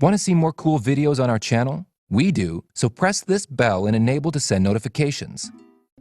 Want to see more cool videos on our channel? We do, so press this bell and enable to send notifications.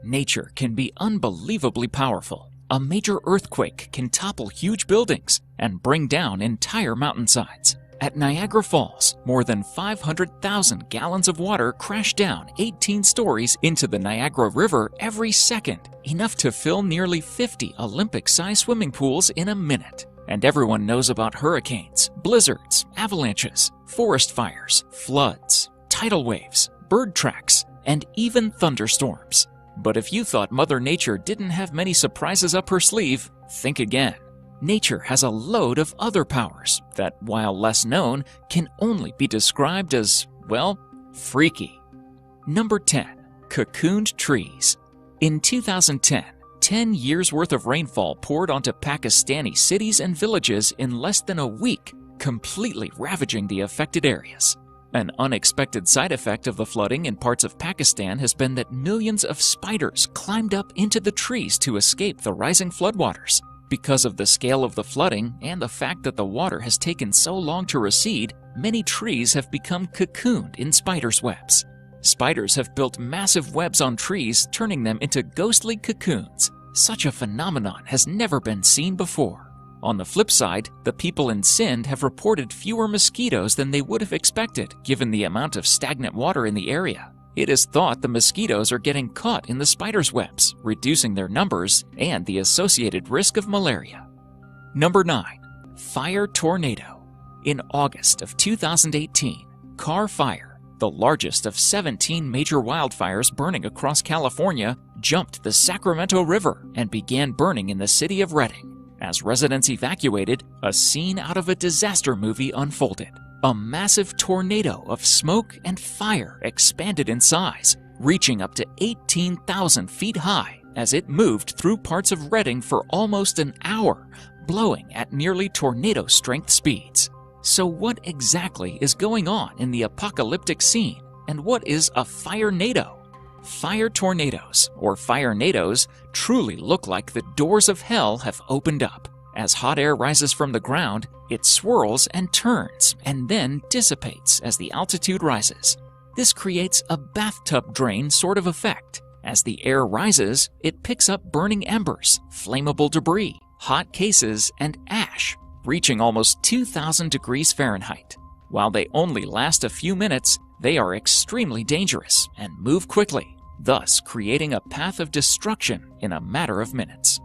Nature can be unbelievably powerful. A major earthquake can topple huge buildings and bring down entire mountainsides. At Niagara Falls, more than 500,000 gallons of water crash down 18 stories into the Niagara River every second, enough to fill nearly 50 Olympic-sized swimming pools in a minute. And everyone knows about hurricanes, blizzards, avalanches, forest fires, floods, tidal waves, bird tracks, and even thunderstorms. But if you thought Mother Nature didn't have many surprises up her sleeve, think again. Nature has a load of other powers that, while less known, can only be described as, well, freaky. Number 10. Cocooned trees. In 2010, 10 years' worth of rainfall poured onto Pakistani cities and villages in less than a week, completely ravaging the affected areas. An unexpected side effect of the flooding in parts of Pakistan has been that millions of spiders climbed up into the trees to escape the rising floodwaters. Because of the scale of the flooding and the fact that the water has taken so long to recede, many trees have become cocooned in spiders' webs. Spiders have built massive webs on trees, turning them into ghostly cocoons. Such a phenomenon has never been seen before. On the flip side, the people in Sindh have reported fewer mosquitoes than they would have expected, given the amount of stagnant water in the area. It is thought the mosquitoes are getting caught in the spiders' webs, reducing their numbers and the associated risk of malaria. Number 9. Fire tornado. In August of 2018, Carr Fire, the largest of 17 major wildfires burning across California, jumped the Sacramento River and began burning in the city of Redding. As residents evacuated, a scene out of a disaster movie unfolded. A massive tornado of smoke and fire expanded in size, reaching up to 18,000 feet high as it moved through parts of Redding for almost an hour, blowing at nearly tornado-strength speeds. So what exactly is going on in the apocalyptic scene, and what is a fire-nado? Fire tornadoes, or fire-nados, truly look like the doors of hell have opened up. As hot air rises from the ground, it swirls and turns, and then dissipates as the altitude rises. This creates a bathtub drain sort of effect. As the air rises, it picks up burning embers, flammable debris, hot cases, and ash, reaching almost 2,000 degrees Fahrenheit. While they only last a few minutes, they are extremely dangerous and move quickly, thus creating a path of destruction in a matter of minutes.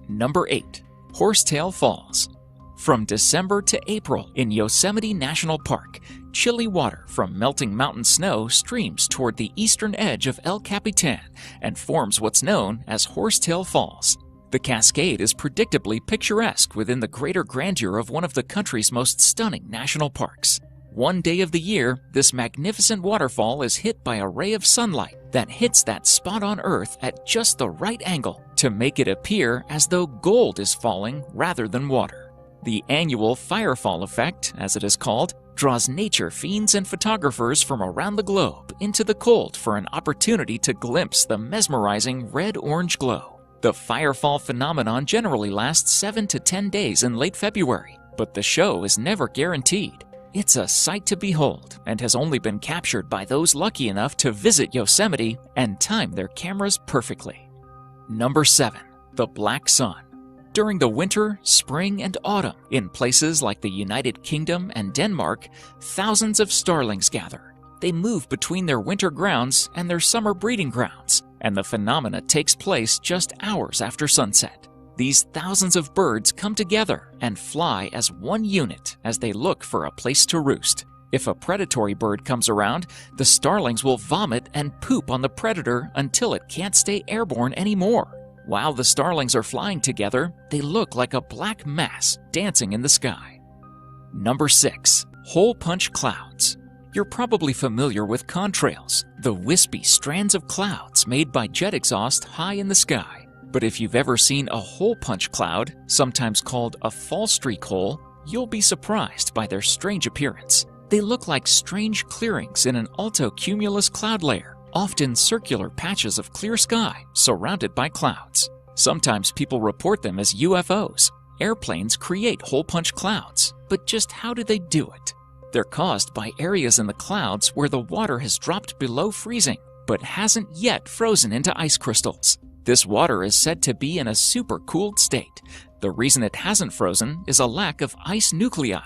Number 8. Horsetail Falls. From December to April in Yosemite National Park, chilly water from melting mountain snow streams toward the eastern edge of El Capitan and forms what's known as Horsetail Falls. The cascade is predictably picturesque within the greater grandeur of one of the country's most stunning national parks. One day of the year, this magnificent waterfall is hit by a ray of sunlight that hits that spot on Earth at just the right angle to make it appear as though gold is falling rather than water. The annual firefall effect, as it is called, draws nature fiends and photographers from around the globe into the cold for an opportunity to glimpse the mesmerizing red-orange glow. The firefall phenomenon generally lasts 7 to 10 days in late February, but the show is never guaranteed. It's a sight to behold and has only been captured by those lucky enough to visit Yosemite and time their cameras perfectly. Number 7. The Black Sun. During the winter, spring, and autumn, in places like the United Kingdom and Denmark, thousands of starlings gather. They move between their winter grounds and their summer breeding grounds, and the phenomena takes place just hours after sunset. These thousands of birds come together and fly as one unit as they look for a place to roost. If a predatory bird comes around, the starlings will vomit and poop on the predator until it can't stay airborne anymore. While the starlings are flying together, they look like a black mass dancing in the sky. Number 6. Hole punch clouds. You're probably familiar with contrails, the wispy strands of clouds made by jet exhaust high in the sky. But if you've ever seen a hole punch cloud, sometimes called a fall streak hole, you'll be surprised by their strange appearance. They look like strange clearings in an altocumulus cloud layer, often circular patches of clear sky surrounded by clouds. Sometimes people report them as UFOs. Airplanes create hole punch clouds, but just how do they do it? They're caused by areas in the clouds where the water has dropped below freezing, but hasn't yet frozen into ice crystals. This water is said to be in a supercooled state. The reason it hasn't frozen is a lack of ice nuclei,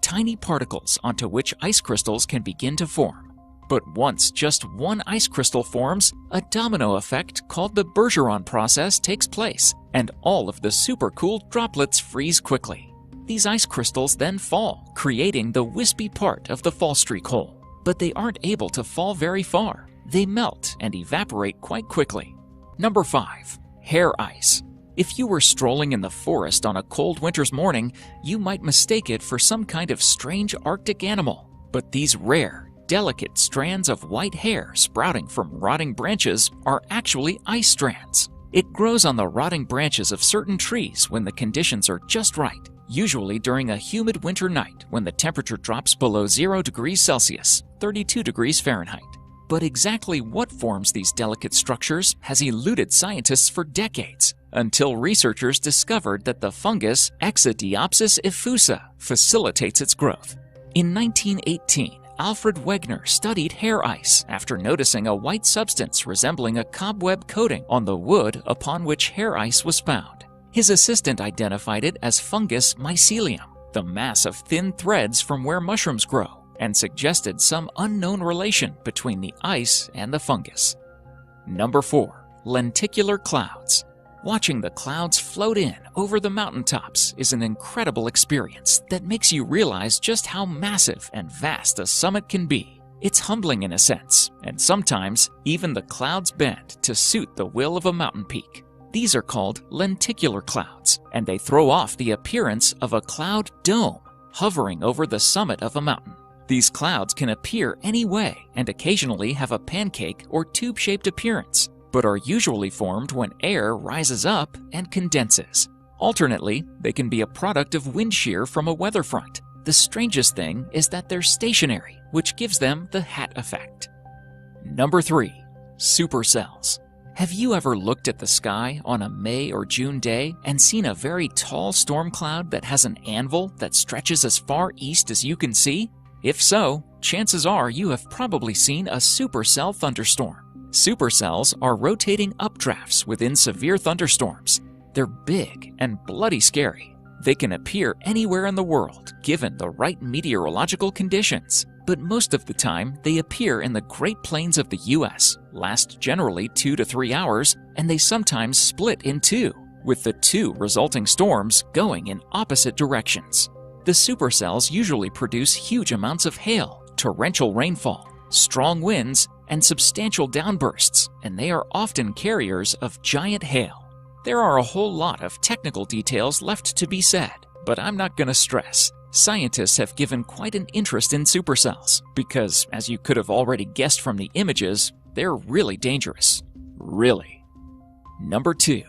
tiny particles onto which ice crystals can begin to form. But once just one ice crystal forms, a domino effect called the Bergeron process takes place, and all of the supercooled droplets freeze quickly. These ice crystals then fall, creating the wispy part of the fallstreak hole. But they aren't able to fall very far. They melt and evaporate quite quickly. Number 5. Hair ice. If you were strolling in the forest on a cold winter's morning, you might mistake it for some kind of strange Arctic animal. But these rare, delicate strands of white hair sprouting from rotting branches are actually ice strands. It grows on the rotting branches of certain trees when the conditions are just right, usually during a humid winter night when the temperature drops below 0 degrees Celsius, 32 degrees Fahrenheit. But exactly what forms these delicate structures has eluded scientists for decades, until researchers discovered that the fungus Exodiopsis effusa facilitates its growth. In 1918, Alfred Wegener studied hair ice after noticing a white substance resembling a cobweb coating on the wood upon which hair ice was found. His assistant identified it as fungus mycelium, the mass of thin threads from where mushrooms grow, and suggested some unknown relation between the ice and the fungus. Number 4. Lenticular clouds. Watching the clouds float in over the mountaintops is an incredible experience that makes you realize just how massive and vast a summit can be. It's humbling in a sense, and sometimes even the clouds bend to suit the will of a mountain peak. These are called lenticular clouds, and they throw off the appearance of a cloud dome hovering over the summit of a mountain. These clouds can appear any way and occasionally have a pancake or tube-shaped appearance, but are usually formed when air rises up and condenses. Alternately, they can be a product of wind shear from a weather front. The strangest thing is that they're stationary, which gives them the hat effect. Number 3. Supercells. Have you ever looked at the sky on a May or June day and seen a very tall storm cloud that has an anvil that stretches as far east as you can see? If so, chances are you have probably seen a supercell thunderstorm. Supercells are rotating updrafts within severe thunderstorms. They're big and bloody scary. They can appear anywhere in the world, given the right meteorological conditions. But most of the time, they appear in the Great Plains of the US, last generally 2 to 3 hours, and they sometimes split in two, with the two resulting storms going in opposite directions. The supercells usually produce huge amounts of hail, torrential rainfall, strong winds, and substantial downbursts, and they are often carriers of giant hail. There are a whole lot of technical details left to be said, but I'm not going to stress. Scientists have given quite an interest in supercells because, as you could have already guessed from the images, they're really dangerous. Really. Number 2.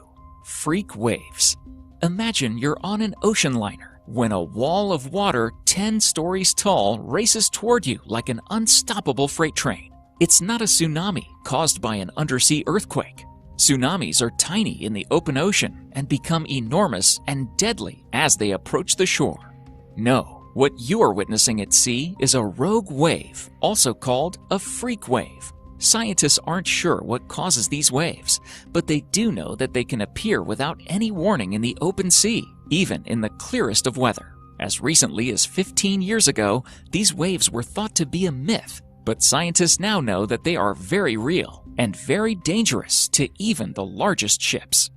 Freak waves. Imagine you're on an ocean liner when a wall of water 10 stories tall races toward you like an unstoppable freight train. It's not a tsunami caused by an undersea earthquake. Tsunamis are tiny in the open ocean and become enormous and deadly as they approach the shore. No, what you are witnessing at sea is a rogue wave, also called a freak wave. Scientists aren't sure what causes these waves, but they do know that they can appear without any warning in the open sea, even in the clearest of weather. As recently as 15 years ago, these waves were thought to be a myth, but scientists now know that they are very real and very dangerous to even the largest ships.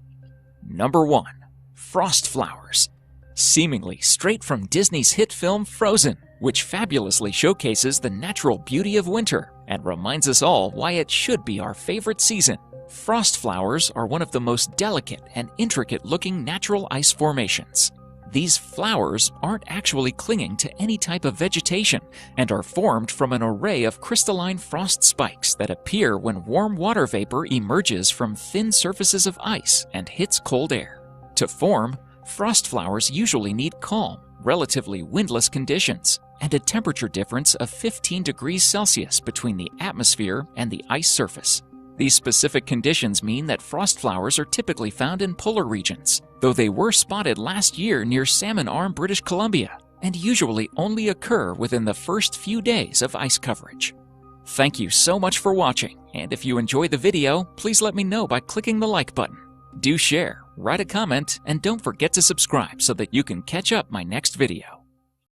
Number 1. Frost flowers. Seemingly straight from Disney's hit film Frozen, which fabulously showcases the natural beauty of winter and reminds us all why it should be our favorite season. Frost flowers are one of the most delicate and intricate-looking natural ice formations. These flowers aren't actually clinging to any type of vegetation and are formed from an array of crystalline frost spikes that appear when warm water vapor emerges from thin surfaces of ice and hits cold air. To form, frost flowers usually need calm, relatively windless conditions and a temperature difference of 15 degrees Celsius between the atmosphere and the ice surface. These specific conditions mean that frost flowers are typically found in polar regions, though they were spotted last year near Salmon Arm, British Columbia. and usually only occur within the first few days of ice coverage. Thank you so much for watching, and if you enjoy the video, please let me know by clicking the like button. Do share, write a comment, and don't forget to subscribe so that you can catch up my next video.